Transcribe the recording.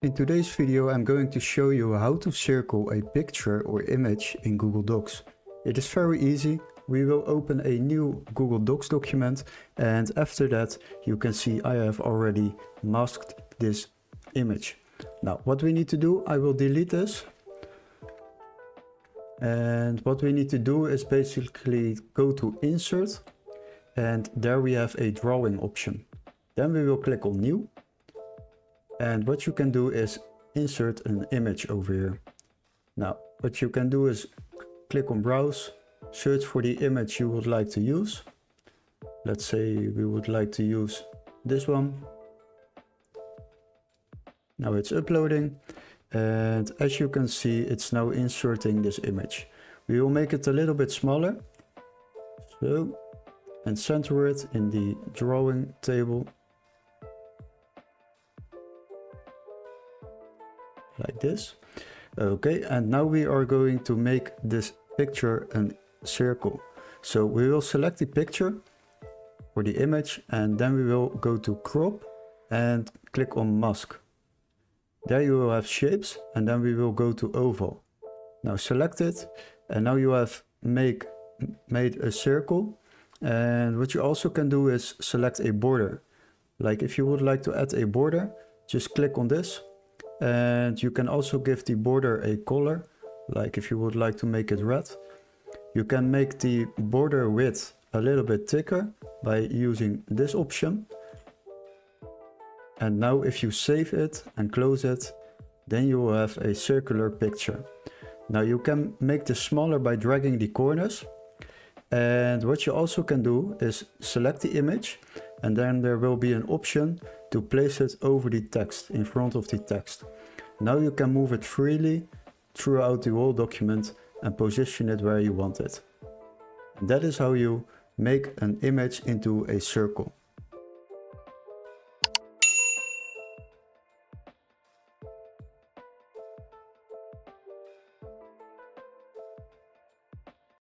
In today's video, I'm going to show you how to circle a picture or image in Google Docs. It is very easy. We will open a new Google Docs document, and after that you can see I have already masked this image. Now what we need to do, I will delete this. And what we need to do is basically go to Insert, and there we have a drawing option. Then we will click on New. And what you can do is insert an image over here. Now, what you can do is click on Browse, search for the image you would like to use. Let's say we would like to use this one. Now it's uploading, and as you can see, it's now inserting this image. We will make it a little bit smaller. So, and center it in the drawing table. Like this. Okay, and now we are going to make this picture a circle. So we will select the picture or the image, and then we will go to crop and click on mask. There you will have shapes, and then we will go to oval. Now select it, and now you have made a circle. And what you also can do is select a border. Like if you would like to add a border, just click on this. And you can also give the border a color, like if you would like to make it red. You can make the border width a little bit thicker by using this option. And now if you save it and close it, then you will have a circular picture. Now you can make this smaller by dragging the corners. And what you also can do is select the image, and then there will be an option to place it over the text, in front of the text. Now you can move it freely throughout the whole document and position it where you want it. And that is how you make an image into a circle.